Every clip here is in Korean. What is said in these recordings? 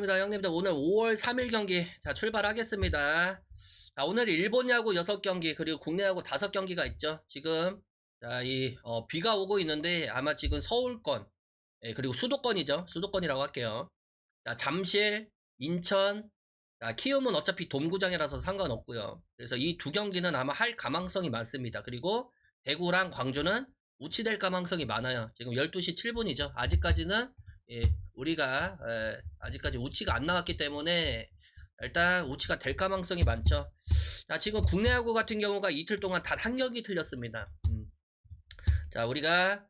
입니다. 형님들 오늘 5월 3일 경기 자 출발하겠습니다. 자 오늘 일본 야구 6경기 그리고 국내 야구 5경기가 있죠. 지금 비가 오고 있는데 아마 지금 서울권 그리고 수도권이죠. 수도권이라고 할게요. 자 잠실, 인천, 자 키움은 어차피 돔구장이라서 상관없고요. 그래서 이 두 경기는 아마 할 가망성이 많습니다. 그리고 대구랑 광주는 우치될 가망성이 많아요. 지금 12시 7분이죠. 아직까지는 우리가 아직까지 우치가 안 나왔기 때문에 일단 우치가 될 가망성이 많죠. 자, 지금 국내 야구 같은 경우가 이틀 동안 단 한 경기 틀렸습니다. 자, 우리가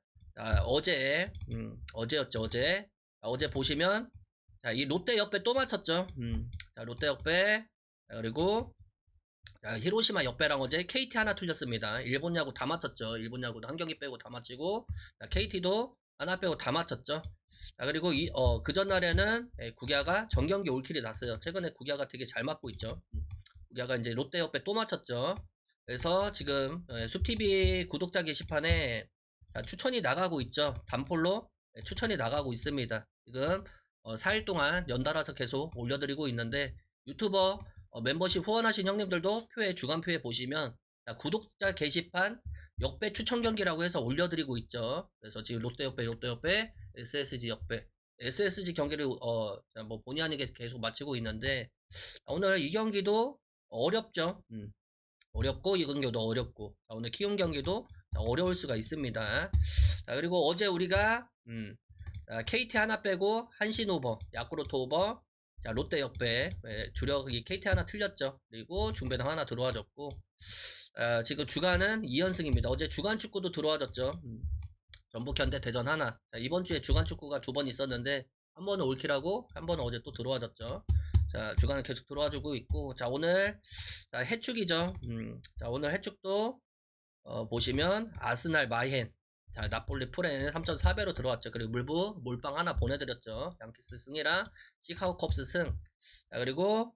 어제였죠, 어제. 어제 보시면 자, 이 롯데 옆에 또 맞췄죠. 자, 롯데 옆에 그리고 자, 히로시마 옆에랑 어제 KT 하나 틀렸습니다. 일본 야구 다 맞췄죠. 일본 야구도 한 경기 빼고 다 맞히고 KT도 하나 빼고 다 맞췄죠. 자, 그리고 그 전날에는 국야가 정경기 올킬이 났어요. 최근에 국야가 되게 잘 맞고 있죠. 국야가 이제 롯데 옆에 또 맞췄죠. 그래서 지금 숲TV 구독자 게시판에 추천이 나가고 있죠. 단폴로 추천이 나가고 있습니다. 지금 4일 동안 연달아서 계속 올려드리고 있는데 유튜버 멤버십 후원하신 형님들도 주간표에 보시면 구독자 게시판 역배 추천 경기라고 해서 올려드리고 있죠. 그래서 지금 롯데 옆에 SSG 옆에 SSG 경기를 뭐 본의 아니게 계속 마치고 있는데 오늘 이 경기도 어렵죠. 어렵고 이 경기도 어렵고 오늘 키움 경기도 어려울 수가 있습니다. 자, 그리고 어제 우리가 KT 하나 빼고 한신 오버, 야쿠르트 오버, 자, 롯데 옆에 주력이 KT 하나 틀렸죠. 그리고 중배당 하나 들어와줬고 지금 주간은 2연승입니다. 어제 주간 축구도 들어와줬죠. 전북 현대 대전 하나. 자, 이번 주에 주간 축구가 2번 있었는데 한 번은 올킬하고 한 번은 어제 또 들어와줬죠. 자, 주간은 계속 들어와주고 있고 자, 오늘 자, 해축이죠. 자, 오늘 해축도 보시면 아스날 마이헨 자, 나폴리 프렌 3.4배로 들어왔죠. 그리고 물부 몰빵 하나 보내드렸죠. 양키스 승이랑 시카고 컵스 승. 자, 그리고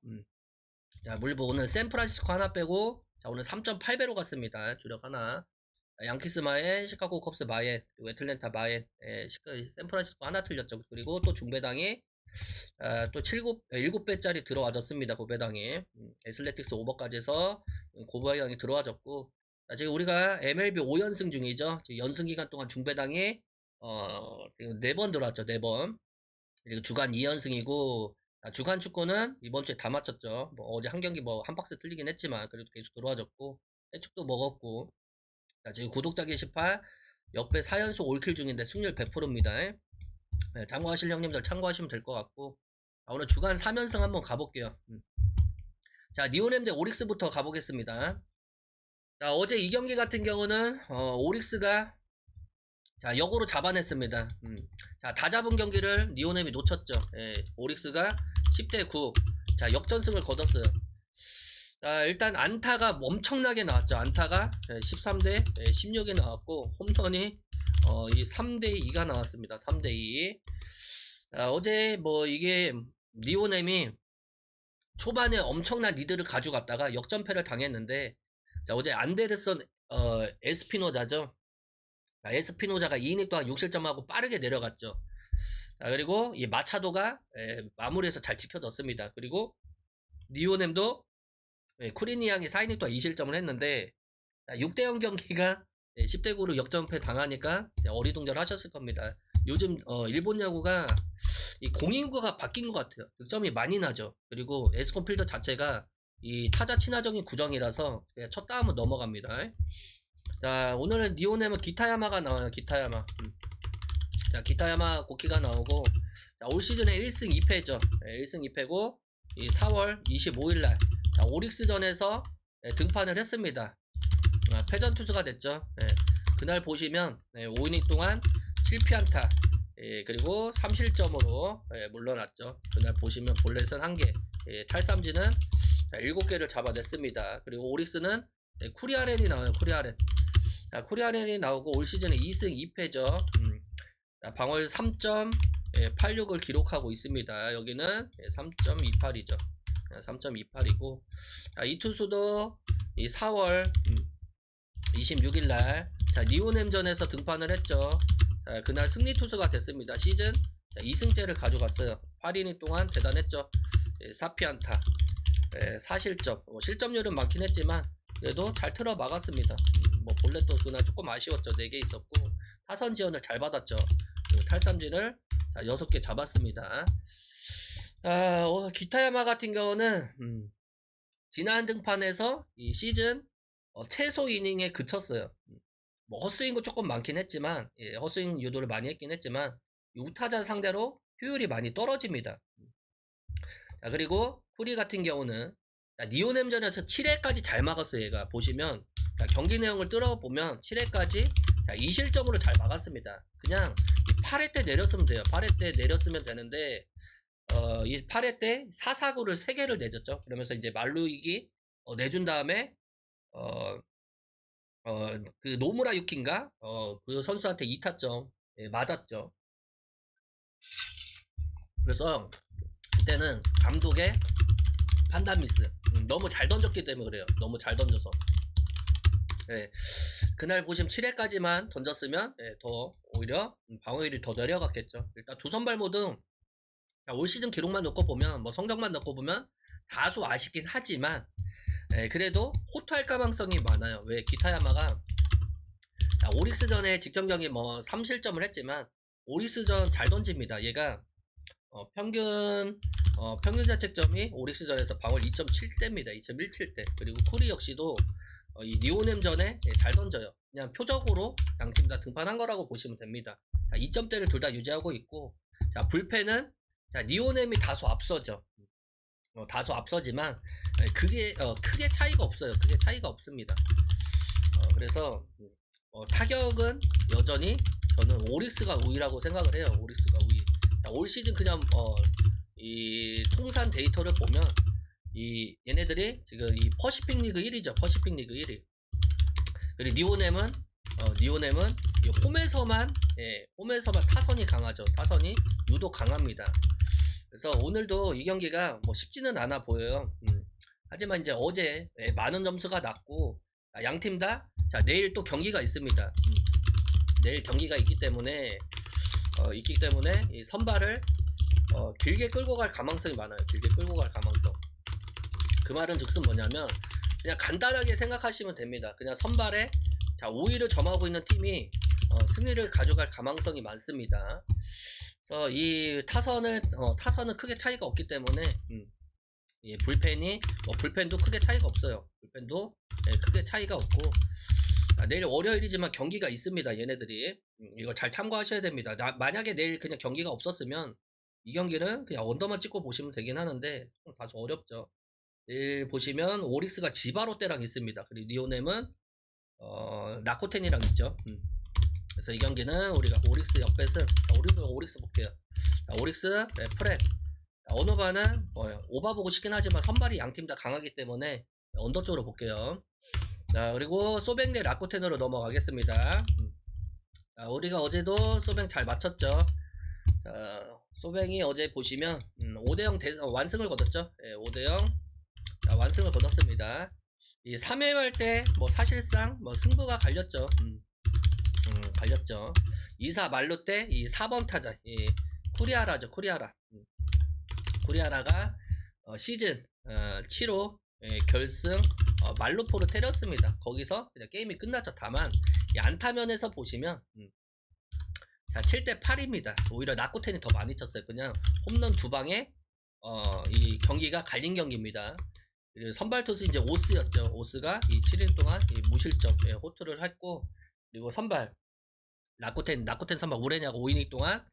자, 물부 오늘 샌프란시스코 하나 빼고 자, 오늘 3.8배로 갔습니다. 주력 하나. 자, 양키스 마엔, 시카고 컵스 마엔, 그리고 애틀랜타 마엔, 샌프란시스코 하나 틀렸죠. 그리고 또 중배당이 또 7배짜리 들어와줬습니다. 고배당이. 애슬레틱스 오버까지 해서 고배당이 들어와줬고 자, 지금 우리가 MLB 5연승 중이죠. 지금 연승 기간 동안 중배당이 4번 들어왔죠. 4번. 그리고 주간 2연승이고 주간 축구는 이번 주에 다 맞췄죠. 뭐 어제 한 경기 뭐 한 박스 틀리긴 했지만 그래도 계속 들어와줬고 해축도 먹었고 자, 지금 구독자 게시판 옆에 4연속 올킬 중인데 승률 100%입니다. 네, 참고하실 형님들 참고하시면 될 것 같고 자, 오늘 주간 3연승 한번 가볼게요. 자, 니오넴 대 오릭스부터 가보겠습니다. 자, 어제 이 경기 같은 경우는 오릭스가 자, 역으로 잡아냈습니다. 자, 다 잡은 경기를 니오넴이 놓쳤죠. 오릭스가 10대 9. 자, 역전승을 거뒀어요. 자, 일단 안타가 엄청나게 나왔죠. 안타가 13대 16이 나왔고 홈런이 이 3대 2가 나왔습니다. 3대 2. 자, 어제 뭐 이게 니오넴이 초반에 엄청난 리드를 가져갔다가 역전패를 당했는데 자, 어제 안데르슨 에스피노자죠. 에스피노자가 2이닝 동안 6실점하고 빠르게 내려갔죠. 자, 그리고 이 마차도가 마무리해서 잘 지켜졌습니다. 그리고 니오넴도 쿠리니앙이 4이닝 동안 2실점을 했는데 6대0 경기가 10대9로 역전패 당하니까 어리둥절 하셨을 겁니다. 요즘 일본 야구가 이 공인구가 바뀐 것 같아요. 득점이 많이 나죠. 그리고 에스콘 필더 자체가 이 타자 친화적인 구정이라서 첫 다음은 넘어갑니다. 자, 오늘은 니오넴은 기타야마가 나와요. 기타야마. 자, 기타야마 고키가 나오고 자, 올 시즌에 1승 2패죠. 1승 2패고 이 4월 25일날 자, 오릭스전에서 등판을 했습니다. 패전 투수가 됐죠. 그날 보시면 5이닝 동안 7피안타 그리고 3실점으로 물러났죠. 그날 보시면 볼넷은 1개 탈삼진은 7개를 잡아냈습니다. 그리고 오릭스는 쿠리아렌이 나와요. 쿠리아렌. 자, 쿠리아렌이 나오고 올 시즌에 2승 2패죠. 방어율 3.86을 기록하고 있습니다. 여기는 3.28이죠. 3.28이고 이 투수도 이 4월 26일날 니오넴전에서 등판을 했죠. 그날 승리 투수가 됐습니다. 시즌 2승째를 가져갔어요. 8이닝 동안 대단했죠. 4피안타, 4실점. 실점률은 많긴 했지만 그래도 잘 틀어 막았습니다. 뭐 볼넷도 그날 조금 아쉬웠죠. 4개 있었고 타선 지원을 잘 받았죠. 그리고 탈삼진을 6개 잡았습니다. 기타야마 같은 경우는 지난 등판에서 이 시즌 최소 이닝에 그쳤어요. 뭐 헛스윙도 조금 많긴 했지만, 헛스윙 유도를 많이 했긴 했지만 우타자 상대로 효율이 많이 떨어집니다. 자, 그리고 쿠리 같은 경우는 니오넴전에서 7회까지 잘 막았어요. 얘가 보시면 경기 내용을 뚫어보면 7회까지 2실점으로 잘 막았습니다. 그냥 8회 때 내렸으면 돼요. 8회 때 내렸으면 되는데 이 8회 때 4사구를 3개를 내줬죠. 그러면서 이제 말루이기 내준 다음에 그 노무라 유키인가 그 선수한테 2타점 맞았죠. 그래서 그때는 감독의 판단 미스, 너무 잘 던졌기 때문에 그래요. 너무 잘 던져서. 그날 보시면 7회까지만 던졌으면 더 오히려 방어율이 더 내려갔겠죠. 일단 두 선발 모두 올 시즌 기록만 놓고 보면, 뭐 성적만 놓고 보면 다소 아쉽긴 하지만 그래도 호투할 가능성이 많아요. 왜 기타야마가 오릭스전에 직전경기 뭐 3실점을 했지만 오릭스전 잘 던집니다. 얘가 평균 자책점이 오릭스전에서 방어율 2.7대입니다. 2.17대. 그리고 쿠리 역시도 이 니오넴전에 잘 던져요. 그냥 표적으로 양팀 다 등판한 거라고 보시면 됩니다. 2점대를 둘 다 유지하고 있고, 불펜은 니오넴이 다소 앞서죠. 다소 앞서지만 그게 크게 차이가 없어요. 크게 차이가 없습니다. 그래서 타격은 여전히 저는 오릭스가 우위라고 생각을 해요. 오릭스가 우위. 올 시즌 그냥 이 통산 데이터를 보면 얘네들이 지금 이 퍼시픽 리그 1위죠. 퍼시픽 리그 1위. 그리고 니오넴은 이 홈에서만 타선이 강하죠. 타선이 유독 강합니다. 그래서 오늘도 이 경기가 뭐 쉽지는 않아 보여요. 하지만 이제 어제 많은 점수가 났고 양팀 다 내일 또 경기가 있습니다. 내일 경기가 있기 때문에 이 선발을 길게 끌고 갈 가망성이 많아요. 길게 끌고 갈 가망성. 그 말은 즉슨 뭐냐면 그냥 간단하게 생각하시면 됩니다. 그냥 선발에 5위를 점하고 있는 팀이 승리를 가져갈 가망성이 많습니다. 그래서 이 타선은 크게 차이가 없기 때문에 불펜도 크게 차이가 없어요. 불펜도 크게 차이가 없고, 내일 월요일이지만 경기가 있습니다. 얘네들이 이걸 잘 참고하셔야 됩니다. 만약에 내일 그냥 경기가 없었으면 이 경기는 그냥 언더만 찍고 보시면 되긴 하는데 좀 다소 어렵죠. 내일 보시면 오릭스가 지바롯데랑 있습니다. 그리고 니오넴은 나코텐이랑 있죠. 그래서 이 경기는 우리가 오릭스 역배승. 오릭스 볼게요. 오릭스 프렛. 언어바는 오바 보고 싶긴 하지만 선발이 양팀 다 강하기 때문에 언더 쪽으로 볼게요. 자, 그리고 소뱅 대 라코텐으로 넘어가겠습니다. 우리가 어제도 소뱅 잘 맞췄죠. 자, 소뱅이 어제 보시면 5대0 완승을 거뒀죠. 5대0 완승을 거뒀습니다. 이 3회 말 때 사실상 승부가 갈렸죠. 갈렸죠. 2사 말루 때 이 4번 타자 쿠리아라죠. 쿠리아라가 시즌 7호 결승 말루포를 때렸습니다. 거기서 그냥 게임이 끝났죠. 다만 이 안타면에서 보시면 7대 8입니다. 오히려 나코텐이 더 많이 쳤어요. 그냥 홈런 2방에 이 경기가 갈린 경기입니다. 선발 투수 이제 오스였죠. 오스가 이 7일 동안 이 무실점 호투를 했고, 그리고 선발 라코텐 선발 우레냐가 5이닝 동안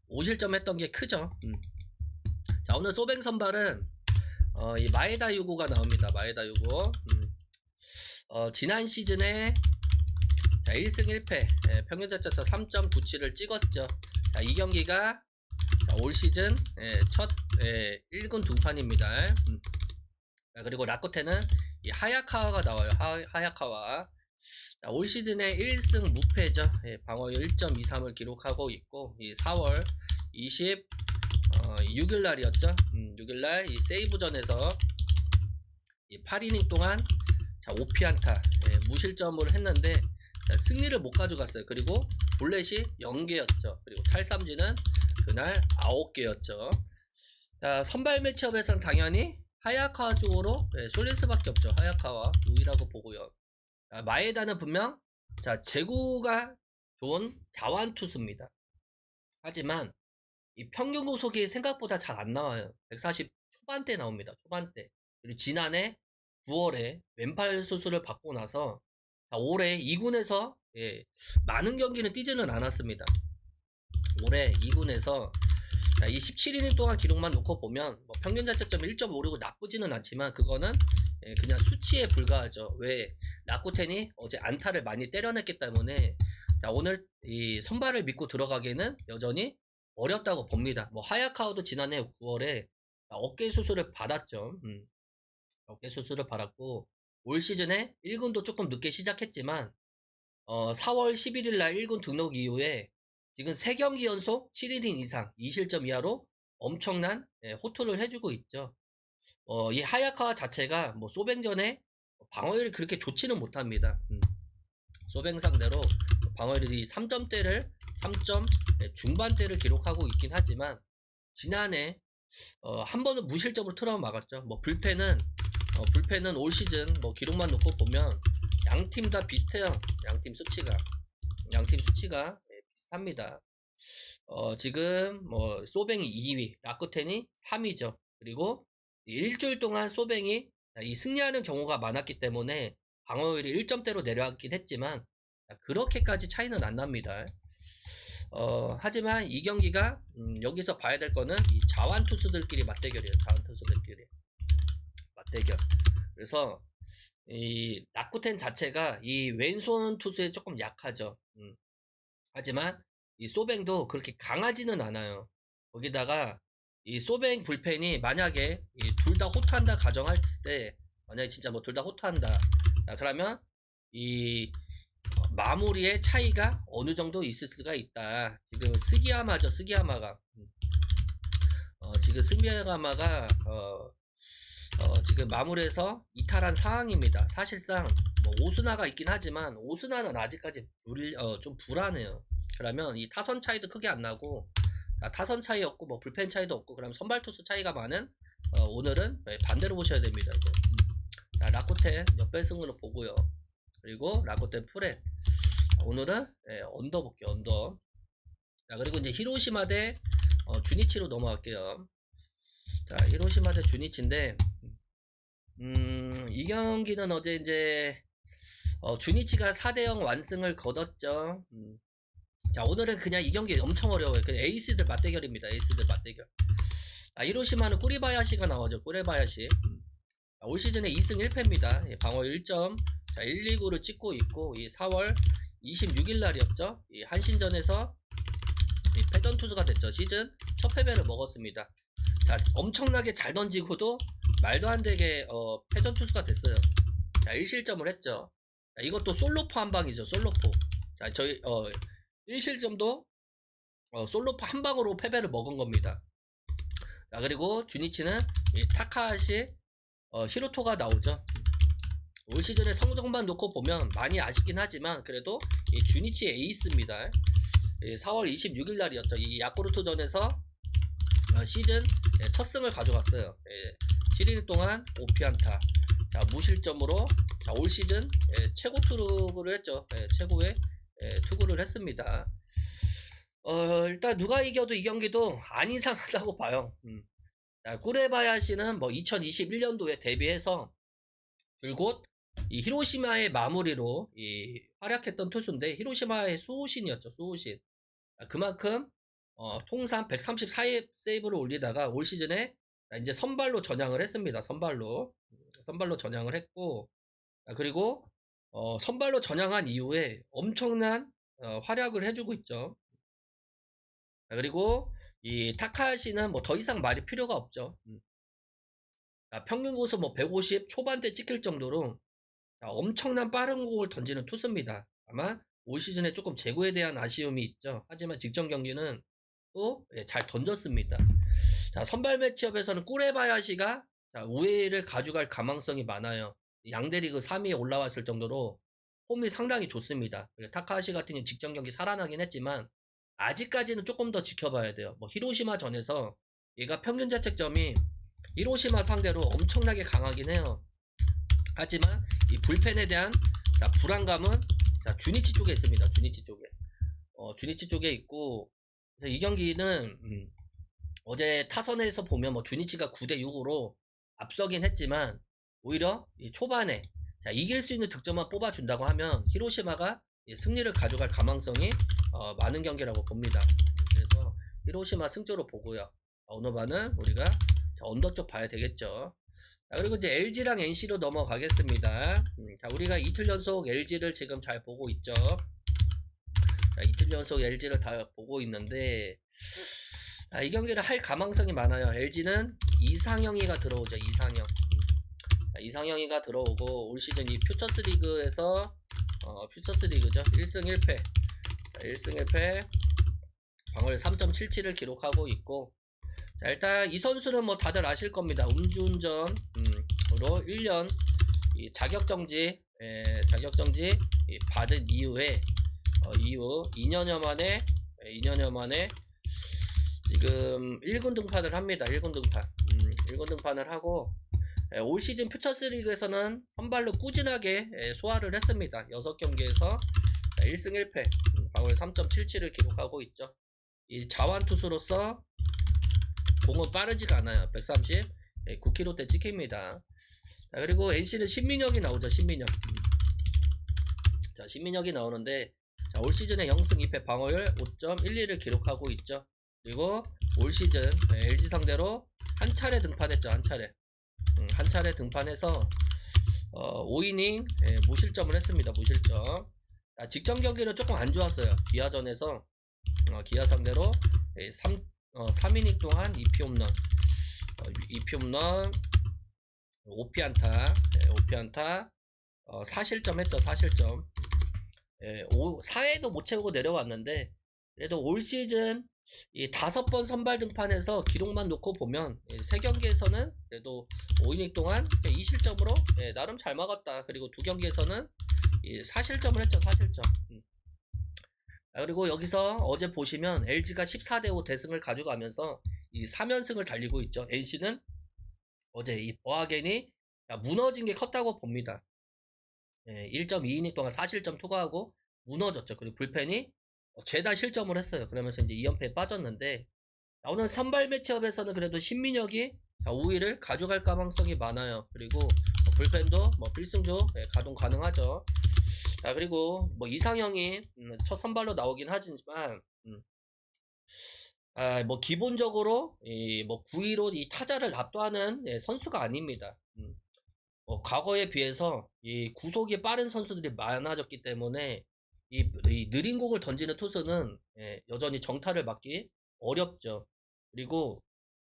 5실점 했던 게 크죠. 자, 오늘 소뱅 선발은 이 마에다 유고가 나옵니다. 마에다 유고. 지난 시즌에 1승 1패 평균 자책점 3.97을 찍었죠. 자, 이 경기가 올 시즌 첫 1군 등판입니다. 그리고 라코텐은 이 하야카와가 나와요. 하야카와. 자, 올 시즌에 1승 무패죠. 방어율 1.23을 기록하고 있고, 이 4월 26일날이었죠. 6일날 이 세이브전에서 이 8이닝 동안 5피안타 무실점을 했는데 승리를 못 가져갔어요. 그리고 볼넷이 0개였죠. 그리고 탈삼진은 그 그날 9개였죠. 자, 선발 매치업에서는 당연히 하야카와 쪽으로 쏠릴 수밖에 없죠. 하야카와 우위라고 보고요. 자, 마에다는 분명 자 제구가 좋은 자완투수입니다. 하지만 이 평균 구속이 생각보다 잘 안 나와요. 140 초반대 나옵니다. 초반대. 그리고 지난해 9월에 왼팔 수술을 받고 나서 올해 2군에서 많은 경기는 뛰지는 않았습니다. 올해 2군에서 이 17이닝 동안 기록만 놓고 보면 뭐 평균 자책점 1.56은 나쁘지는 않지만 그거는 그냥 수치에 불과하죠. 왜 라쿠텐이 어제 안타를 많이 때려냈기 때문에 오늘 이 선발을 믿고 들어가기에는 여전히 어렵다고 봅니다. 뭐 하야카와도 지난해 9월에 어깨 수술을 받았죠. 어깨 수술을 받았고 올 시즌에 1군도 조금 늦게 시작했지만 4월 11일 날 1군 등록 이후에 지금 3경기 연속 7이닝 이상 2실점 이하로 엄청난 호투를 해주고 있죠. 이 하야카와 자체가 뭐 소뱅전에 방어율이 그렇게 좋지는 못합니다. 소뱅 상대로 방어율이 3점대를 3점 중반대를 기록하고 있긴 하지만 지난해 한 번은 무실점으로 틀어 막았죠. 뭐 불펜은 올 시즌 뭐 기록만 놓고 보면 양팀 다 비슷해요. 양팀 수치가 비슷합니다. 지금 뭐 소뱅이 2위, 라쿠텐이 3위죠. 그리고 일주일 동안 소뱅이 이 승리하는 경우가 많았기 때문에 방어율이 1점대로 내려왔긴 했지만 그렇게까지 차이는 안 납니다. 하지만 이 경기가 여기서 봐야 될 거는 이 자완 투수들끼리 맞대결이에요. 자완 투수들끼리 맞대결. 그래서 이 라쿠텐 자체가 이 왼손 투수에 조금 약하죠. 하지만 이 소뱅도 그렇게 강하지는 않아요. 거기다가 이 소뱅 불펜이 만약에 둘 다 호투한다 가정할 때 만약에 진짜 뭐 둘 다 호투한다 그러면 이 마무리의 차이가 어느 정도 있을 수가 있다. 지금 스기야마죠. 스기야마가 지금 스기야마가 지금 마무리해서 이탈한 상황입니다. 사실상 뭐 오스나가 있긴 하지만 오스나는 아직까지 좀 불안해요. 그러면 이 타선 차이도 크게 안 나고 타선 차이 없고 뭐 불펜 차이도 없고 그러면 선발 투수 차이가 많은 오늘은 반대로 보셔야 됩니다. 이거. 자, 라쿠텐 역배승으로 보고요. 그리고 라쿠텐 프렛 오늘은 언더 볼게요. 언더. 자, 그리고 이제 히로시마 대 주니치로 넘어갈게요. 자, 히로시마 대 주니치인데 이 경기는 어제 이제 주니치가 4대0 완승을 거뒀죠. 자, 오늘은 그냥 이 경기 엄청 어려워요. 그냥 에이스들 맞대결입니다. 에이스들 맞대결. 히로시마는 꾸리바야시가 나오죠. 꾸리바야시. 올 시즌에 2승 1패입니다. 방어 1점. 자, 129를 찍고 있고 이 4월 26일 날이었죠. 이 한신전에서 패전 투수가 됐죠. 시즌 첫 패배를 먹었습니다. 자, 엄청나게 잘 던지고도 말도 안 되게 패전 투수가 됐어요. 자, 1실점을 했죠. 자, 이것도 솔로포 한 방이죠. 솔로포. 자, 저희 1실점도 솔로포 한 방으로 패배를 먹은 겁니다. 자, 그리고 주니치는 이 타카하시 히로토가 나오죠. 올 시즌의 성적만 놓고 보면 많이 아쉽긴 하지만 그래도 이 주니치의 에이스입니다. 4월 26일 날이었죠. 이 야쿠르트전에서 시즌 첫 승을 가져갔어요. 7일 동안 5피안타. 자, 무실점으로 자, 올 시즌 최고 투구를 했죠. 최고의 투구를 했습니다. 일단 누가 이겨도 이 경기도 안 이상하다고 봐요. 꾸레바야시는 뭐 2021년도에 데뷔해서 줄곧 이 히로시마의 마무리로 활약했던 투수인데 히로시마의 수호신이었죠. 수호신. 그만큼 통산 134세이브를 올리다가 올 시즌에 이제 선발로 전향을 했습니다. 선발로 전향을 했고 그리고 선발로 전향한 이후에 엄청난 활약을 해주고 있죠. 그리고 이 타카시는 뭐 더 이상 말이 필요가 없죠. 평균 고속 뭐 150 초반대 찍힐 정도로 엄청난 빠른 공을 던지는 투수입니다. 다만 올 시즌에 조금 제구에 대한 아쉬움이 있죠. 하지만 직전 경기는 또 잘 던졌습니다. 자, 선발 매치업에서는 꾸레바야시가 우위를 가져갈 가망성이 많아요. 양대리그 3위에 올라왔을 정도로 폼이 상당히 좋습니다. 타카하시 같은 경우 직전 경기 살아나긴 했지만 아직까지는 조금 더 지켜봐야 돼요. 뭐 히로시마 전에서 얘가 평균 자책점이 히로시마 상대로 엄청나게 강하긴 해요. 하지만 이 불펜에 대한 자, 불안감은 자, 주니치 쪽에 있습니다. 주니치 쪽에. 주니치 쪽에 있고, 그래서 이 경기는 어제 타선에서 보면 뭐 주니치가 9대6으로 앞서긴 했지만 오히려 이 초반에 자, 이길 수 있는 득점만 뽑아준다고 하면 히로시마가 승리를 가져갈 가망성이 많은 경기라고 봅니다. 그래서 히로시마 승조로 보고요. 오너바는 우리가 자, 언더 쪽 봐야 되겠죠. 자, 그리고 이제 LG랑 NC로 넘어가겠습니다. 자, 우리가 이틀 연속 LG를 지금 잘 보고 있죠. 자, 이틀 연속 LG를 다 보고 있는데 이 경기를 할 가망성이 많아요. LG는 이상형이가 들어오죠. 이상형. 자, 이상형이가 들어오고 올 시즌 이 퓨처스 리그에서 퓨처스 리그죠. 1승 1패. 자, 1승 1패. 방어율 3.77을 기록하고 있고 자, 일단 이 선수는 뭐 다들 아실 겁니다. 음주운전으로 1년 이 자격정지 받은 이후에 이후 2년여 만에 지금 1군 등판을 합니다. 1군 등판. 1군 등판을 하고 올 시즌 퓨처스 리그에서는 선발로 꾸준하게 소화를 했습니다. 6경기에서 1승 1패 방어율 3.77을 기록하고 있죠. 이 자완 투수로서 공은 빠르지가 않아요. 130 9km대 찍힙니다. 자, 그리고 NC는 신민혁이 나오죠. 신민혁. 자, 신민혁이 나오는데 자, 올 시즌에 0승 2패 방어율 5.12를 기록하고 있죠. 그리고 올 시즌 LG 상대로 한 차례 등판했죠. 한 차례 등판해서 5이닝 무실점을 했습니다. 무실점. 자, 직전 경기는 조금 안 좋았어요. 기아전에서 기아 상대로 3이닝 동안 2피 홈런 5피안타 4실점 했죠. 4실점 4회도 못 채우고 내려왔는데 그래도 올 시즌 이 5번 선발 등판해서 기록만 놓고 보면 3경기에서는 그래도 5이닝 동안 2실점으로 나름 잘 막았다. 그리고 2경기에서는 4실점을 했죠. 4실점. 그리고 여기서 어제 보시면 LG가 14대5 대승을 가져가면서 이 3연승을 달리고 있죠. NC는 어제 이 버하겐이 무너진 게 컸다고 봅니다. 1.2이닝 동안 4실점 투구하고 무너졌죠. 그리고 불펜이 죄다 실점을 했어요. 그러면서 이제 2연패에 빠졌는데 오늘 선발 매치업에서는 그래도 신민혁이 5위를 가져갈 가능성이 많아요. 그리고 불펜도 뭐 필승조 가동 가능하죠. 자, 그리고 뭐 이상형이 첫 선발로 나오긴 하지만 뭐 기본적으로 뭐 9위로 이 타자를 압도하는 선수가 아닙니다. 과거에 비해서 이 구속이 빠른 선수들이 많아졌기 때문에 이 느린 공을 던지는 투수는 여전히 정타를 맞기 어렵죠. 그리고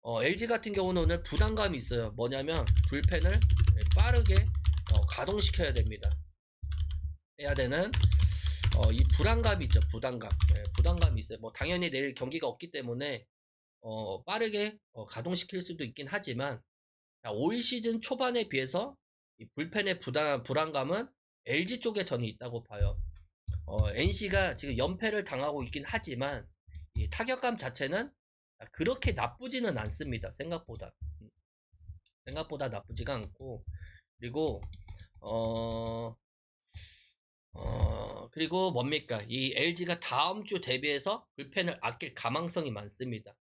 LG 같은 경우는 오늘 부담감이 있어요. 뭐냐면 불펜을 빠르게 가동시켜야 됩니다. 해야 되는 이 불안감이 있죠. 부담감이 있어요. 뭐 당연히 내일 경기가 없기 때문에 빠르게 가동시킬 수도 있긴 하지만 올 시즌 초반에 비해서 이 불펜의 불안감은 LG 쪽에 저는 있다고 봐요. NC가 지금 연패를 당하고 있긴 하지만 이 타격감 자체는 그렇게 나쁘지는 않습니다. 생각보다 나쁘지가 않고 그리고 그리고 뭡니까? 이 LG가 다음 주 대비해서 불펜을 아낄 가망성이 많습니다.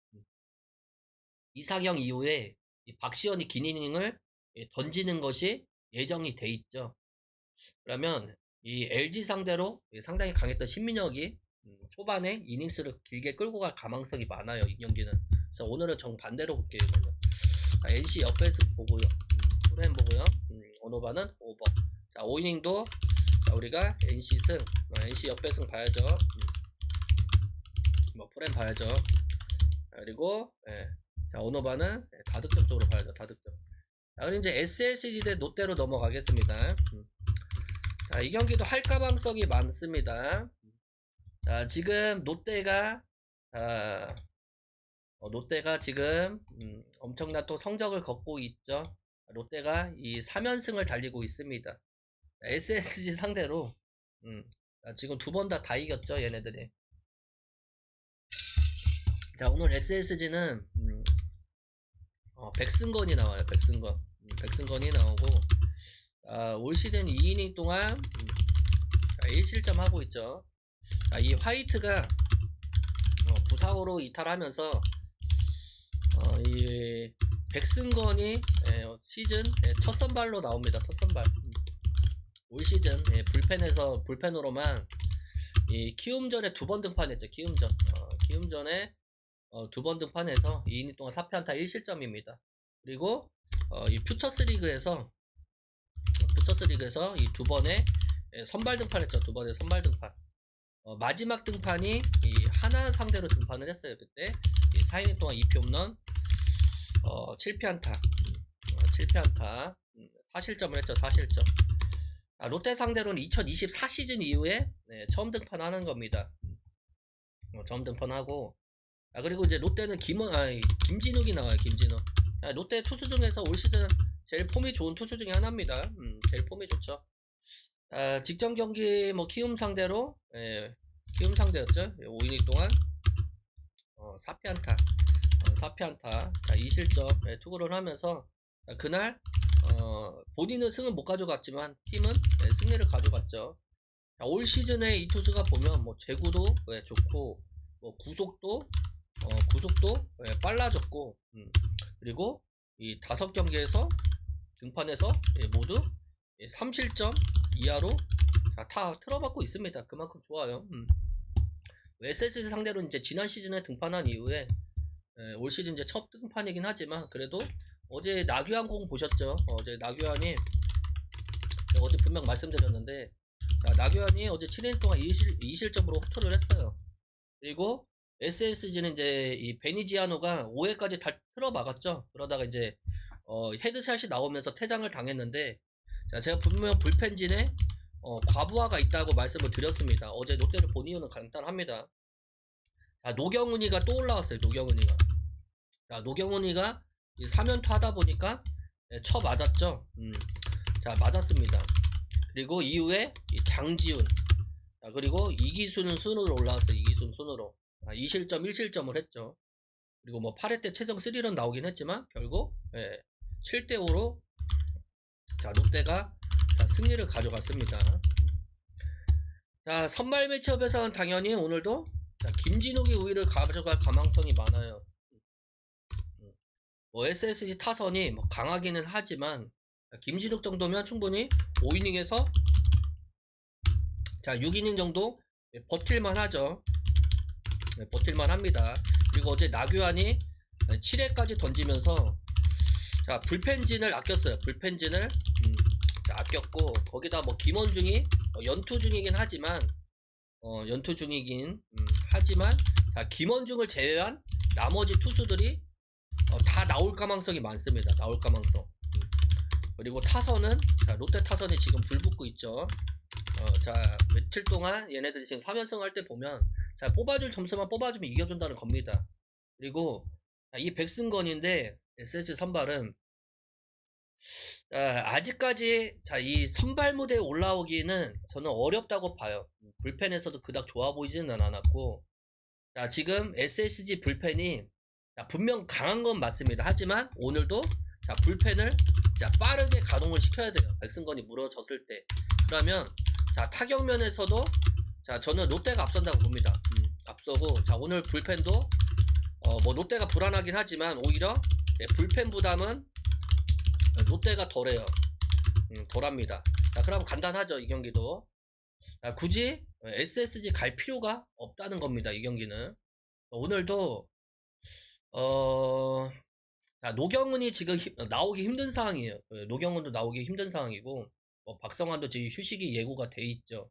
이상형 이후에 이 박시현이 긴 이닝을 던지는 것이 예정이 돼 있죠. 그러면 이 LG 상대로 상당히 강했던 신민혁이 초반에 이닝스를 길게 끌고 갈 가망성이 많아요. 이 경기는. 그래서 오늘은 정반대로 볼게요. NC 옆에서 보고요. 프레임 보고요. 오너바는 오버. 자, 5이닝도 우리가 NC 승, NC 역배 승 봐야죠. 뭐 프레임 봐야죠. 그리고 자, 오너바는 다득점 쪽으로 봐야죠. 다득점. 자, 그리고 이제 SSG 대 롯데로 넘어가겠습니다. 자, 이 경기도 할 가망성이 많습니다. 자, 지금 롯데가 지금 엄청난 또 성적을 걷고 있죠. 롯데가 이 3연승을 달리고 있습니다. SSG 상대로 지금 2번 다 이겼죠. 얘네들이. 자, 오늘 SSG는 백승건이 나와요. 백승건이 나오고, 올 시즌 2이닝 동안 1실점 하고 있죠. 자, 이 화이트가 부상으로 이탈하면서 이 백승건이 시즌 첫 선발로 나옵니다. 첫 선발. 올 시즌 불펜으로만 이 키움전에 2번 등판했죠. 키움전에 2번 등판해서 2이닝 동안 4피안타 1실점입니다. 그리고 이 퓨처스리그에서 이 2번에 선발 등판했죠. 2번에 선발 등판. 마지막 등판이 이 하나 상대로 등판을 했어요. 그때 이 4이닝 동안 2피 홈런 7피안타 4실점을 했죠. 4실점. 롯데 상대로는 2024 시즌 이후에 처음 등판하는 겁니다. 처음 등판하고, 그리고 이제 롯데는 김진욱이 나와요. 김진욱. 롯데 투수 중에서 올 시즌 제일 폼이 좋은 투수 중에 하나입니다. 제일 폼이 좋죠. 직전 경기 키움 상대로 키움 상대였죠. 5이닝 동안 4피안타 2실점 투구를 하면서 그날 본인은 승을 못 가져갔지만 팀은 승리를 가져갔죠. 올 시즌에 이 투수가 보면 제구도 좋고 구속도 빨라졌고, 그리고 이 5경기에서 등판해서 모두 3실점 이하로 다 틀어받고 있습니다. 그만큼 좋아요. SSG 상대로 이제 지난 시즌에 등판한 이후에 올 시즌 이제 첫 등판이긴 하지만, 그래도 어제 나규환 공 보셨죠? 어제 나규환이 어제 분명 말씀드렸는데, 나규환이 어제 7이닝 동안 2실점으로 호투를 했어요. 그리고 SSG는 이제 이 베니지아노가 5회까지 다 틀어막았죠. 그러다가 이제 헤드샷이 나오면서 퇴장을 당했는데, 제가 분명 불펜진에 과부하가 있다고 말씀을 드렸습니다. 어제 롯데를 본 이유는 간단합니다. 노경은이가 또 올라왔어요. 노경은이가 3연투 하다 보니까 쳐 맞았죠. 맞았습니다. 그리고 이후에 장지훈, 그리고 이기순은 순으로 올라왔어요. 이기순 순으로 2실점 1실점을 했죠. 그리고 8회 때 최정 3런 나오긴 했지만 결국 7대5로 롯데가 승리를 가져갔습니다. 선발 매치업에서는 당연히 오늘도 김진욱이 우위를 가져갈 가망성이 많아요. SSG 타선이 강하기는 하지만 김진욱 정도면 충분히 5이닝에서 6이닝 정도 버틸만 하죠. 버틸만 합니다. 그리고 어제 나규환이 7회까지 던지면서 불펜진을 아꼈어요. 불펜진을 아꼈고, 거기다 김원중이 연투 중이긴 하지만 김원중을 제외한 나머지 투수들이 다 나올 가망성이 많습니다. 나올 가망성. 그리고 타선은 롯데 타선이 지금 불붙고 있죠. 며칠 동안 얘네들이 지금 3연승 할 때 보면 뽑아줄 점수만 뽑아주면 이겨준다는 겁니다. 그리고 이 백승건인데 SS 선발은 아직까지 이 선발 무대에 올라오기는 저는 어렵다고 봐요. 불펜에서도 그닥 좋아 보이지는 않았고, 지금 SSG 불펜이 분명 강한 건 맞습니다. 하지만 오늘도 불펜을 빠르게 가동을 시켜야 돼요. 백승건이 무너졌을 때. 그러면 타격면에서도 저는 롯데가 앞선다고 봅니다. 앞서고, 오늘 불펜도 롯데가 불안하긴 하지만 오히려 불펜 부담은 롯데가 덜해요. 덜합니다. 그럼 간단하죠. 이 경기도 굳이 SSG 갈 필요가 없다는 겁니다. 이 경기는. 오늘도 노경은이 지금 나오기 힘든 상황이에요. 노경은도 나오기 힘든 상황이고, 박성환도 지금 휴식이 예고가 돼 있죠.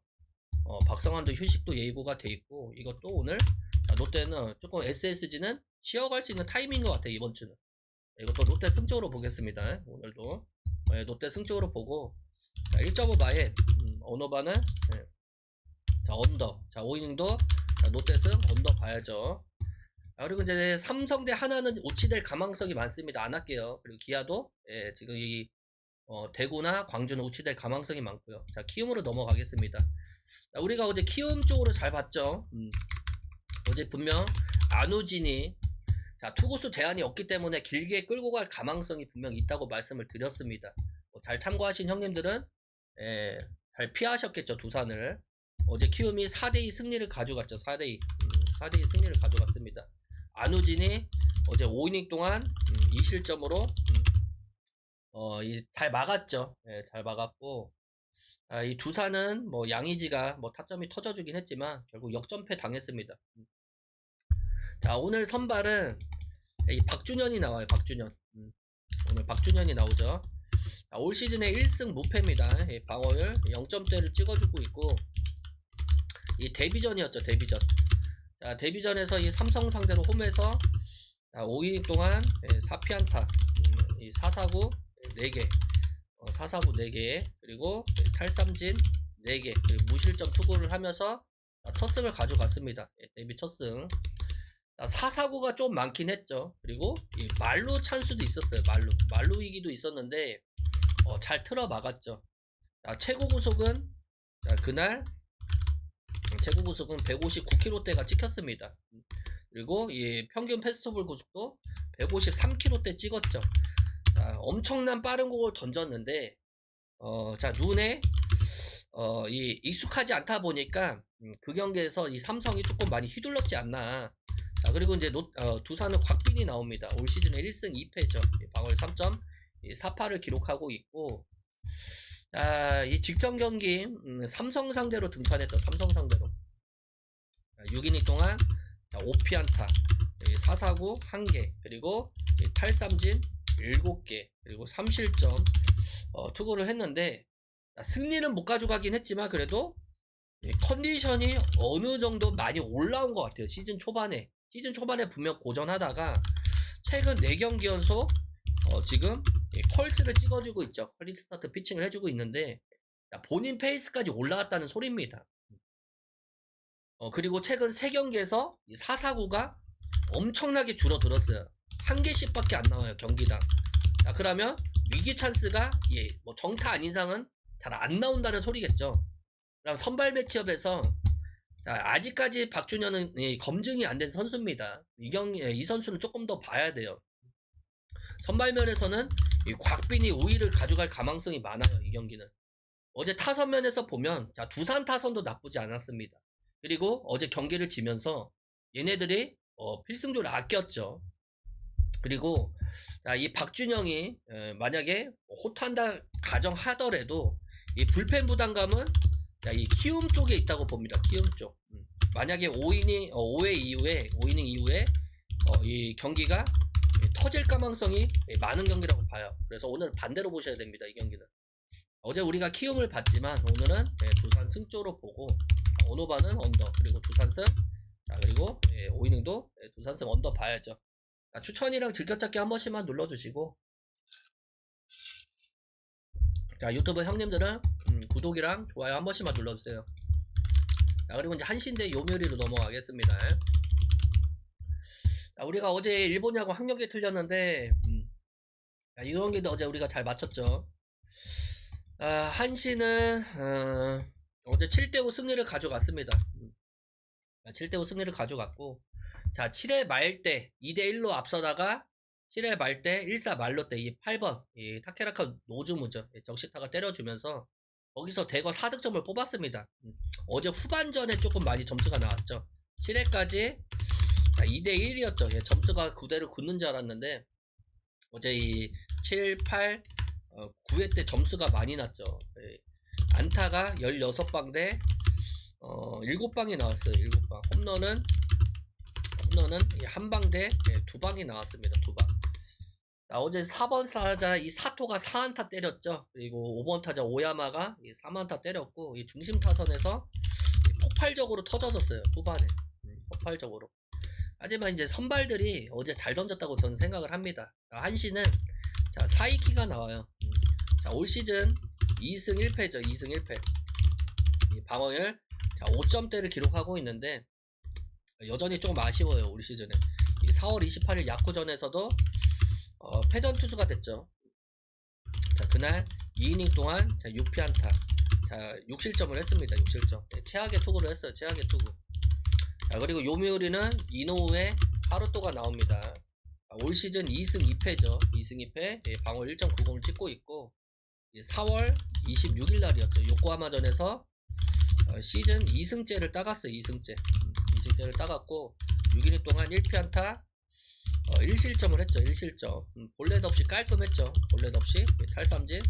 박성환도 휴식도 예고가 돼 있고, 이것도 오늘 롯데는 조금 SSG는 쉬어갈 수 있는 타이밍인 것 같아요. 이번 주는. 이것도 롯데 승쪽으로 보겠습니다. 오늘도 롯데 승쪽으로 보고, 1.5바에 언어바는 언더. 5이닝도 롯데 승 언더 봐야죠. 그리고 이제 삼성 대 하나는 우치될 가망성이 많습니다. 안 할게요. 그리고 기아도 지금 이 대구나 광주는 우치될 가망성이 많고요. 키움으로 넘어가겠습니다. 우리가 어제 키움 쪽으로 잘 봤죠. 어제 분명 안우진이 자 투구수 제한이 없기 때문에 길게 끌고 갈 가망성이 분명 있다고 말씀을 드렸습니다. 잘 참고하신 형님들은 잘 피하셨겠죠. 두산을 어제 키움이 4대2 승리를 가져갔죠. 4대2 4대2 승리를 가져갔습니다. 안우진이 어제 5이닝 동안 2실점으로 잘 막았죠. 잘 막았고 이 두산은 뭐 양의지가 뭐 타점이 터져주긴 했지만 결국 역전패 당했습니다. 자 오늘 선발은 이 박준현이 나와요. 박준현 오늘 박준현이 나오죠. 자, 올 시즌에 1승 무패입니다. 방어율 0점대를 찍어주고 있고 이 데뷔전이었죠. 데뷔전. 자 데뷔전에서 이 삼성 상대로 홈에서 5이닝 동안 4피안타 4사구 4개 4사구 4개 그리고 탈삼진 4개 그리고 무실점 투구를 하면서 첫 승을 가져갔습니다. 데뷔 첫 승. 4사구가 좀 많긴 했죠. 그리고 말루 찬스도 있었어요. 말루 위기도 있었는데 잘 틀어 막았죠. 최고 구속은 그날 최고 구속은 159km대가 찍혔습니다. 그리고 이 평균 패스트볼 구속도 153km대 찍었죠. 엄청난 빠른 공을 던졌는데 자 눈에 이 익숙하지 않다 보니까 그 경기에서 이 삼성이 조금 많이 휘둘렀지 않나. 자 그리고 이제 두산은 곽빈이 나옵니다. 올 시즌에 1승 2패죠. 방어율 3.48을 기록하고 있고 이 직전 경기 삼성 상대로 등판했죠. 삼성 상대로 6이닝 동안 5피안타 4사구 1개 그리고 탈삼진 7개 그리고 3실점 투구를 했는데 승리는 못 가져가긴 했지만 그래도 컨디션이 어느 정도 많이 올라온 것 같아요. 시즌 초반에 분명 고전하다가 최근 4경기 연속 지금 컬스를 찍어주고 있죠. 퀄리티 스타트 피칭을 해주고 있는데 본인 페이스까지 올라갔다는 소리입니다. 그리고 최근 3경기에서 4사구가 엄청나게 줄어들었어요. 1개씩밖에 안 나와요. 경기당. 자, 그러면 위기 찬스가 뭐 정타 아닌 이상은 잘 안 나온다는 소리겠죠. 그럼 선발 매치업에서 아직까지 박준현은 검증이 안 된 선수입니다. 이 선수는 조금 더 봐야 돼요. 선발면에서는 곽빈이 우위를 가져갈 가망성이 많아요. 이 경기는. 어제 타선면에서 보면 두산 타선도 나쁘지 않았습니다. 그리고 어제 경기를 지면서 얘네들이 필승조를 아꼈죠. 그리고 이 박준영이 만약에 호투한다 가정하더라도 이 불펜 부담감은 이 키움 쪽에 있다고 봅니다. 키움 쪽. 만약에 5회 이후에 이 경기가 터질 가망성이 많은 경기라고 봐요. 그래서 오늘 반대로 보셔야 됩니다. 이 경기는. 어제 우리가 키움을 봤지만 오늘은 두산 승조로 보고 오노바는 언더 그리고 두산승 그리고 5이닝도 두산승 언더 봐야죠. 추천이랑 즐겨찾기 한 번씩만 눌러주시고 유튜브 형님들은 구독이랑 좋아요 한 번씩만 눌러주세요. 그리고 이제 한신대 요묘리로 넘어가겠습니다. 우리가 어제 일본 야구 한 경기 틀렸는데 이 경기도 어제 우리가 잘 맞췄죠. 한신은 어제 7대5 승리를 가져갔습니다. 7대5 승리를 가져갔고 7회 말 때 2대1로 앞서다가 7회 말 때 1사 말로 때 이 8번 이 타케라카 노즈무죠. 적시타가 때려주면서 거기서 대거 4득점을 뽑았습니다. 어제 후반전에 조금 많이 점수가 나왔죠. 7회까지 2대1이었죠. 점수가 9대를 굳는 줄 알았는데 어제 이 7, 8, 9회 때 점수가 많이 났죠. 안타가 16방 대 7방이 나왔어요. 7방. 홈런은 한 방 대 2방이 나왔습니다. 2방. 어제 4번 타자 이 사토가 4안타 때렸죠. 그리고 5번 타자 오야마가 3안타 때렸고 이 중심 타선에서 폭발적으로 터져졌어요. 후반에. 폭발적으로. 하지만 이제 선발들이 어제 잘 던졌다고 저는 생각을 합니다. 한시는 사이키가 나와요. 올 시즌 2승 1패죠. 2승 1패. 방어율 5점대를 기록하고 있는데 여전히 조금 아쉬워요. 올 시즌에. 4월 28일 야쿠전에서도 패전 투수가 됐죠. 그날 2이닝 동안 6피안타 6실점을 했습니다. 6실점. 최악의 투구를 했어요. 최악의 투구. 자, 그리고 요미우리는 이노우에 하루토가 나옵니다. 올 시즌 2승 2패죠. 2승 2패, 예, 방어 1.90을 찍고 있고, 4월 26일 날이었죠. 요코하마전에서 시즌 2승째를 따갔어요. 2승째를 따갔고 6이닝 동안 1피안타 1실점을 했죠. 1실점. 볼넷 없이 깔끔했죠. 볼넷 없이 탈삼진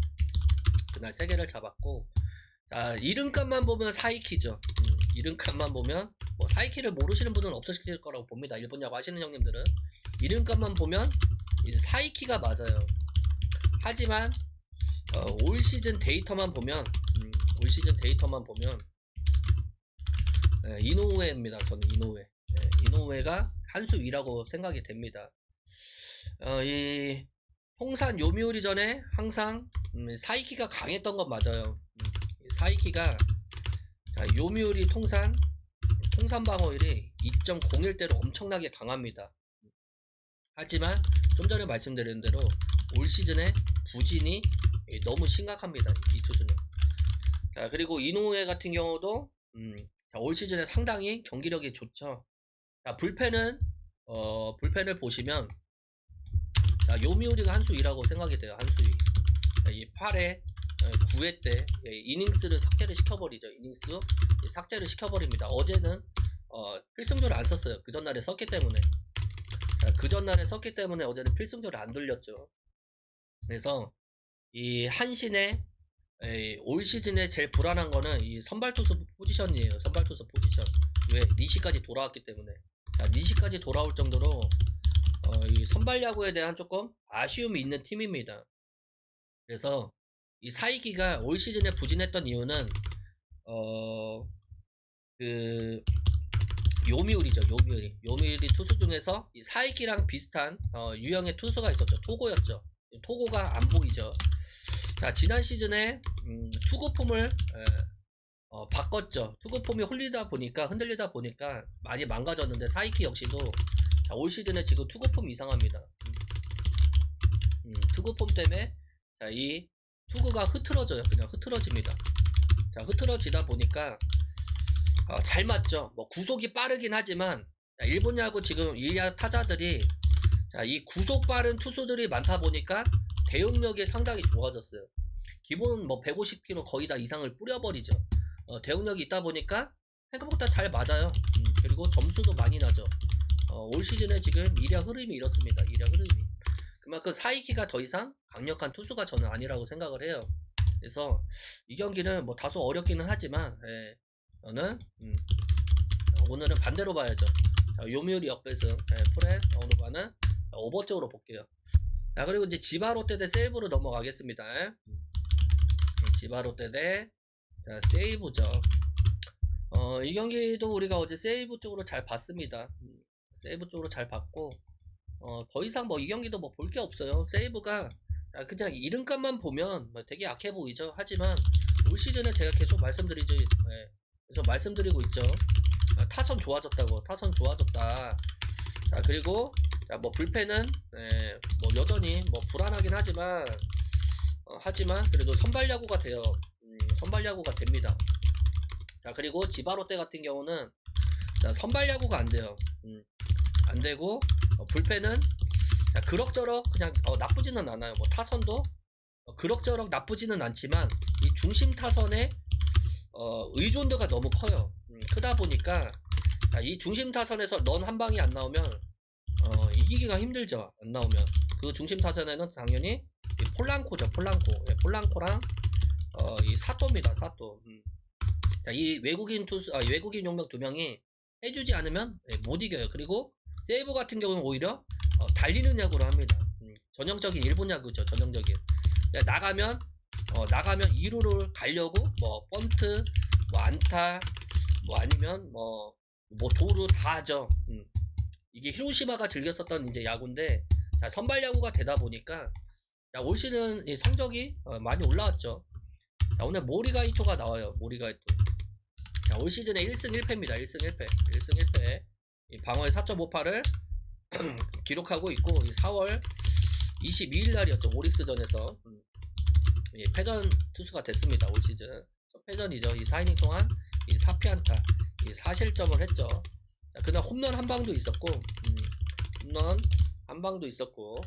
그날 3개를 잡았고, 자, 이름값만 보면 사이키죠. 이름값만 보면 뭐 사이키를 모르시는 분은 없으실 거라고 봅니다. 일본 야구 하시는 형님들은 이름값만 보면 이제 사이키가 맞아요. 하지만 올 시즌 데이터만 보면 이노우에입니다. 저는 이노우에가 한 수 위라고 생각이 됩니다. 이 통산 요미우리 전에 항상 사이키가 강했던 건 맞아요. 사이키가 요미우리 통산 방어율이 2.01대로 엄청나게 강합니다. 하지만 좀 전에 말씀드린 대로 올 시즌에 부진이 너무 심각합니다. 이 투수는. 자, 그리고 이노우에 같은 경우도 올 시즌에 상당히 경기력이 좋죠. 자, 불펜을 보시면, 자, 요미우리가 한 수 위라고 생각이 돼요. 한 수 위. 자, 이 8회 9회 때 이닝스를 삭제를 시켜버리죠. 이닝스 삭제를 시켜버립니다. 어제는 필승조를 안 썼어요. 그 전날에 썼기 때문에. 자, 그 전날에 썼기 때문에 어제는 필승조를 안 돌렸죠. 그래서 이 한신의 올 시즌에 제일 불안한 거는 이 선발투수 포지션이에요. 선발투수 포지션. 왜? 니시까지 돌아왔기 때문에. 자, 니시까지 돌아올 정도로 이 선발 야구에 대한 조금 아쉬움이 있는 팀입니다. 그래서 이 사이키가 올 시즌에 부진했던 이유는 그 요미우리죠. 요미우리 투수 중에서 이 사이키랑 비슷한 유형의 투수가 있었죠. 토고였죠. 토고가 안 보이죠. 자, 지난 시즌에 투구폼을 바꿨죠. 투구폼이 흔들리다 보니까 많이 망가졌는데, 사이키 역시도 자, 올 시즌에 지금 투구폼이 이상합니다. 투구폼 때문에 자, 이 투구가 흐트러져요. 그냥 흐트러집니다. 자, 흐트러지다 보니까 잘 맞죠. 뭐 구속이 빠르긴 하지만, 자, 일본 야구 지금 일야 타자들이, 자, 이 구속 빠른 투수들이 많다 보니까 대응력이 상당히 좋아졌어요. 기본 뭐 150km 거의 다 이상을 뿌려버리죠. 대응력이 있다 보니까 생각보다 잘 맞아요. 그리고 점수도 많이 나죠. 올 시즌에 지금 이랴 흐름이 이렇습니다. 이랴 흐름이. 그만큼 사이키가 더 이상 강력한 투수가 저는 아니라고 생각을 해요. 그래서 이 경기는 뭐 다소 어렵기는 하지만, 저는 오늘은 반대로 봐야죠. 자, 요미우리 역배승, 프렛 오노바는 오버 쪽으로 볼게요. 자, 그리고 이제 지바롯데 대 세이브로 넘어가겠습니다. 지바롯데 대 세이브죠. 이 경기도 우리가 어제 세이브 쪽으로 잘 봤습니다. 세이브 쪽으로 잘 봤고, 더 이상 뭐 이 경기도 뭐 볼 게 없어요. 세이브가 그냥 이름값만 보면 뭐 되게 약해 보이죠. 하지만 올 시즌에 제가 계속 말씀드리고 있죠. 타선 좋아졌다고. 타선 좋아졌다. 자, 그리고 자, 뭐 불펜은 뭐 여전히 뭐 불안하긴 하지만 그래도 선발 야구가 돼요. 선발 야구가 됩니다. 자, 그리고 지바롯데 같은 경우는 자, 선발 야구가 안 돼요. 안 되고 불펜은 자, 그럭저럭 그냥 나쁘지는 않아요. 뭐 타선도 그럭저럭 나쁘지는 않지만 이 중심 타선의 의존도가 너무 커요. 크다 보니까 자, 이 중심 타선에서 런 한 방이 안 나오면 이기기가 힘들죠. 안 나오면 그 중심 타선에는 당연히 이 폴랑코죠. 폴랑코랑 이 사또입니다. 사또. 자, 이 외국인 용병 2명이 해주지 않으면 못 이겨요. 그리고 세이브 같은 경우는 오히려 달리는 야구를 합니다. 전형적인 일본 야구죠. 전형적인. 나가면 2루를 가려고 뭐 번트, 뭐 안타, 뭐 아니면 뭐 도루 다 하죠. 이게 히로시마가 즐겼었던 이제 야구인데, 자, 선발 야구가 되다 보니까 자, 올 시즌 성적이 많이 올라왔죠. 자, 오늘 모리가이토가 나와요. 모리가이토. 자, 올 시즌에 1승 1패입니다. 1승 1패. 이 방어의 4.58을 기록하고 있고, 이 4월 22일 날이었죠. 오릭스전에서 패전 투수가 됐습니다. 올 시즌 첫 패전이죠. 이 4이닝 동안 이 4피안타, 이 4실점을 했죠. 그날 홈런 한 방도 있었고, 홈런 한 방도 있었고,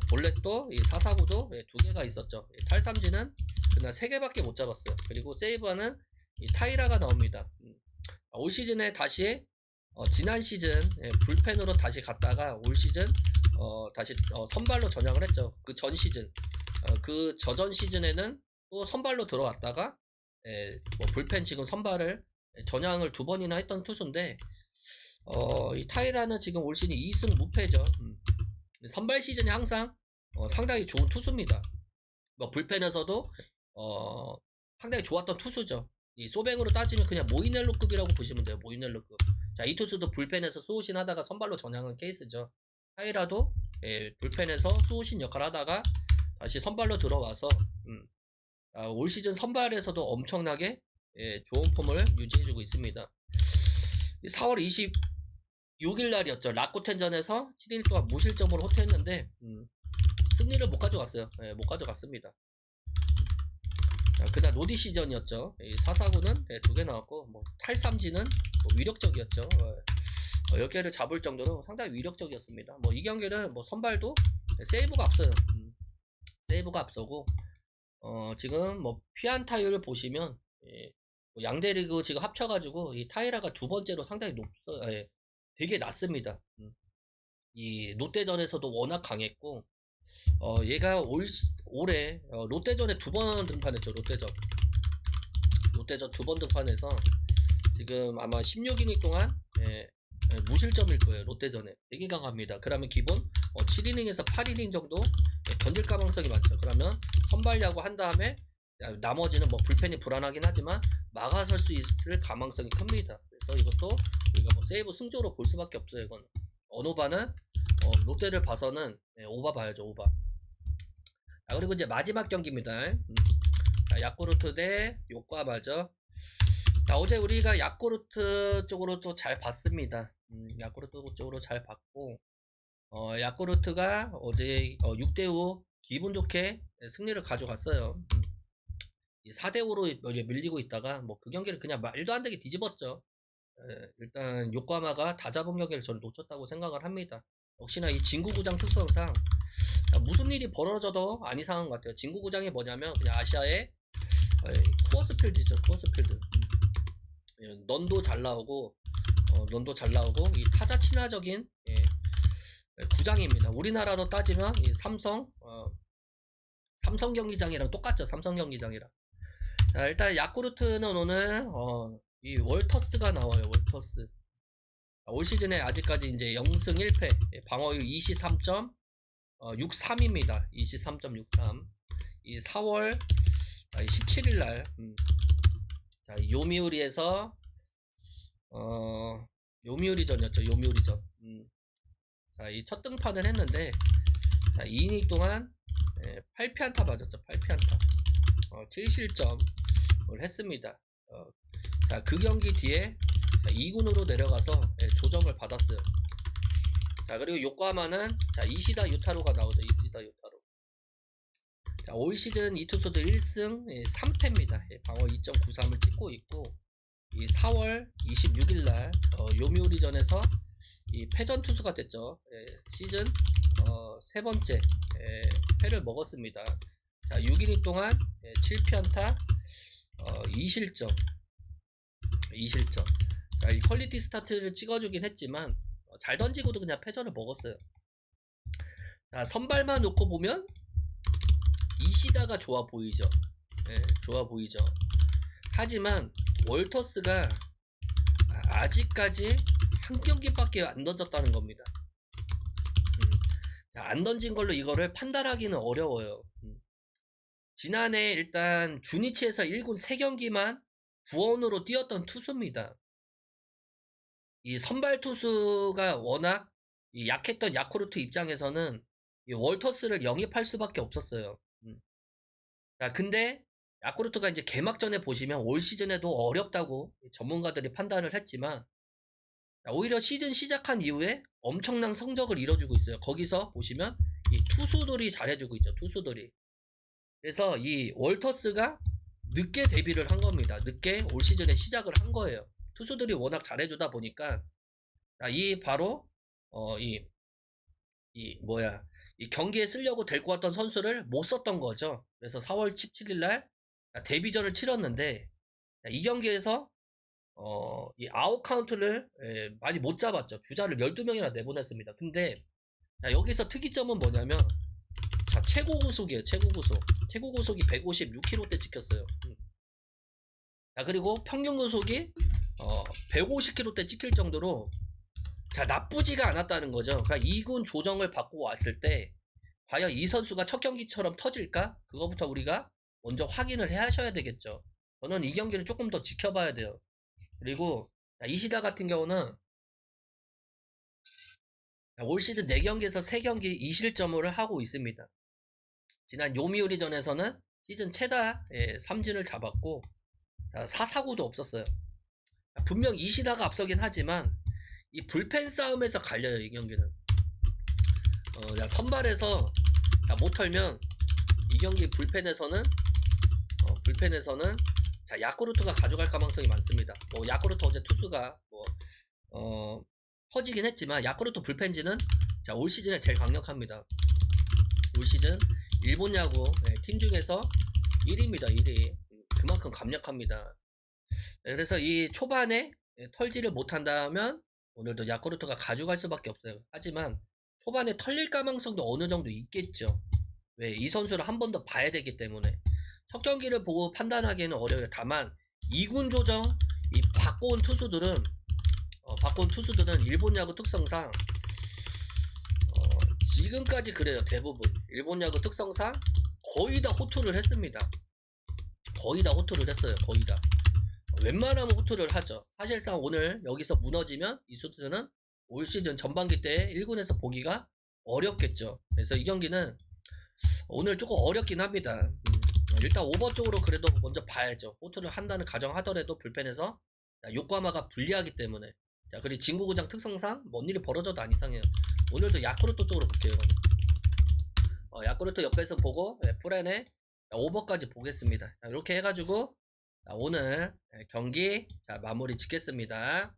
볼넷도 이 449도 두 개가 있었죠. 탈삼진은 그날 3개밖에 못 잡았어요. 그리고 세이브하는 이 타이라가 나옵니다. 올 시즌에 다시 지난 시즌 불펜으로 다시 갔다가 올 시즌 다시 선발로 전향을 했죠. 그 전 시즌, 그 저전 시즌에는 또 선발로 들어왔다가 뭐 불펜 지금 선발을 전향을 2번이나 했던 투수인데, 이 타이라는 지금 올 시즌 2승 무패죠. 선발 시즌이 항상 상당히 좋은 투수입니다. 뭐 불펜에서도 상당히 좋았던 투수죠. 이 소뱅으로 따지면 그냥 모이넬로급이라고 보시면 돼요. 모이넬로급. 자, 이 투수도 불펜에서 수호신 하다가 선발로 전향한 케이스죠. 타이라도 불펜에서 수호신 역할 하다가 다시 선발로 들어와서 올 시즌 선발에서도 엄청나게 좋은 폼을 유지해주고 있습니다. 4월 26일 날이었죠. 라쿠텐전에서 7일 동안 무실점으로 호투했는데 승리를 못 가져갔어요. 못 가져갔습니다. 그날 노디 시전이었죠. 449는 2개 나왔고, 뭐 탈삼진은 뭐 위력적이었죠. 10개를 잡을 정도로 상당히 위력적이었습니다. 뭐 이 경기는 뭐 선발도 세이브가 앞서요. 세이브가 앞서고, 지금 뭐 피안타율을 보시면 뭐 양대 리그 지금 합쳐가지고 이 타이라가 2번째로 상당히 되게 낮습니다. 이 롯데전에서도 워낙 강했고, 얘가 올해 롯데전에 2번 등판했죠. 롯데전 2번 등판해서 지금 아마 16이닝 동안 무실점일 거예요. 롯데전에 되게 강합니다. 그러면 기본 7이닝에서 8이닝 정도 던질 가능성이 많죠. 그러면 선발 야구 한 다음에 나머지는 뭐 불펜이 불안하긴 하지만 막아설 수 있을 가능성이 큽니다. 그래서 이것도 우리가 뭐 세이브 승조로 볼 수밖에 없어요. 이건 언오바는 롯데를 봐서는 오바 봐야죠. 오바. 자, 그리고 이제 마지막 경기입니다. 자, 야쿠르트 대 요코하마죠. 자, 어제 우리가 야쿠르트 쪽으로 또 잘 봤습니다. 야쿠르트 쪽으로 잘 봤고, 야쿠르트가 어제 6대5 기분 좋게 승리를 가져갔어요. 4대5로 밀리고 있다가 뭐 그 경기를 그냥 말도 안 되게 뒤집었죠. 일단 요코하마가 다 잡은 경기를 저는 놓쳤다고 생각을 합니다. 역시나 이 진구구장 특성상 무슨 일이 벌어져도 안 이상한 것 같아요. 진구구장이 뭐냐면 그냥 아시아의 코어스 필드죠. 코어스 필드. 넌도 잘 나오고 이 타자 친화적인 구장입니다. 우리나라로 따지면 이 삼성 경기장이랑 똑같죠. 삼성 경기장이랑. 자, 일단 야쿠르트는 오늘 이 월터스가 나와요. 월터스. 올 시즌에 아직까지 이제 0승 1패, 방어율 23.63입니다. 23.63. 이 4월 17일 날, 자, 요미우리에서 요미우리전이었죠. 요미우리전. 자, 이 첫 등판을 했는데, 자, 2이닝 동안 8피안타 맞았죠. 8피안타. 7실점을 했습니다. 자, 그 경기 뒤에 2군으로 내려가서 조정을 받았어요. 자, 그리고 요코하마는 자, 이시다 유타로가 나오죠. 이시다 유타로. 자, 올 시즌 이 투수도 1승 3패입니다. 방어 2.93을 찍고 있고, 이 4월 26일 날 요미우리전에서 이 패전 투수가 됐죠. 시즌 세 번째 패를 먹었습니다. 자, 6이닝 동안 7피안타 2실점. 자, 이 퀄리티 스타트를 찍어주긴 했지만 잘 던지고도 그냥 패전을 먹었어요. 자, 선발만 놓고 보면 이시다가 좋아 보이죠. 좋아 보이죠. 하지만 월터스가 아직까지 한 경기밖에 안 던졌다는 겁니다. 자, 안 던진 걸로 이거를 판단하기는 어려워요. 지난해 일단 주니치에서 1군 3경기만 구원으로 뛰었던 투수입니다. 이 선발 투수가 워낙 약했던 야쿠르트 입장에서는 이 월터스를 영입할 수밖에 없었어요. 자, 근데 야쿠르트가 이제 개막전에 보시면 올 시즌에도 어렵다고 전문가들이 판단을 했지만, 자, 오히려 시즌 시작한 이후에 엄청난 성적을 이뤄주고 있어요. 거기서 보시면 이 투수들이 잘해주고 있죠. 투수들이. 그래서 이 월터스가 늦게 데뷔를 한 겁니다. 늦게 올 시즌에 시작을 한 거예요. 투수들이 워낙 잘해주다 보니까 자, 이 바로 이 경기에 쓰려고 데리고 왔던 선수를 못 썼던 거죠. 그래서 4월 17일 날 데뷔전을 치렀는데, 이 경기에서 이 아웃 카운트를 많이 못 잡았죠. 주자를 12명이나 내보냈습니다. 근데 자, 여기서 특이점은 뭐냐면, 자, 최고 구속이에요. 최고 구속. 최고 구속이 156km대 찍혔어요. 자, 그리고 평균 구속이 150km대 찍힐 정도로, 자, 나쁘지가 않았다는 거죠. 그러니까 2군 조정을 받고 왔을 때 과연 이 선수가 첫 경기처럼 터질까? 그거부터 우리가 먼저 확인을 해 하셔야 되겠죠. 저는 이 경기를 조금 더 지켜봐야 돼요. 그리고 이시다 같은 경우는 올 시즌 4경기에서 3경기 2실점을 하고 있습니다. 지난 요미우리전에서는 시즌 최다 3진을 잡았고, 4사구도 없었어요. 분명 이시다가 앞서긴 하지만 이 불펜 싸움에서 갈려요. 이 경기는 선발에서 못 털면 이 경기 불펜에서는 자, 야쿠르트가 가져갈 가능성이 많습니다. 뭐 야쿠르트 어제 투수가 퍼지긴 했지만, 야쿠르트 불펜진은 자, 올 시즌에 제일 강력합니다. 올 시즌 일본 야구 팀 중에서 1위입니다. 1위. 그만큼 강력합니다. 그래서 이 초반에 털지를 못한다면 오늘도 야쿠르트가 가져갈 수밖에 없어요. 하지만 초반에 털릴 가능성도 어느 정도 있겠죠. 왜? 이 선수를 한 번 더 봐야 되기 때문에. 첫 경기를 보고 판단하기에는 어려워요. 다만 2군 조정 이 바꿔온 투수들은 일본 야구 특성상 지금까지 그래요. 대부분 일본 야구 특성상 거의 다 호투를 했습니다. 거의 다 호투를 했어요. 거의 다. 웬만하면 호투를 하죠. 사실상 오늘 여기서 무너지면 이 선수는 올 시즌 전반기 때 1군에서 보기가 어렵겠죠. 그래서 이 경기는 오늘 조금 어렵긴 합니다. 일단 오버 쪽으로 그래도 먼저 봐야죠. 호투를 한다는 가정하더라도 불펜에서 요코하마가 불리하기 때문에. 자, 그리고 진구구장 특성상 뭔 일이 벌어져도 안 이상해요. 오늘도 야쿠르토 쪽으로 볼게요. 야쿠르토 옆에서 보고 프렌에 오버까지 보겠습니다. 자, 이렇게 해가지고 오늘 경기 마무리 짓겠습니다.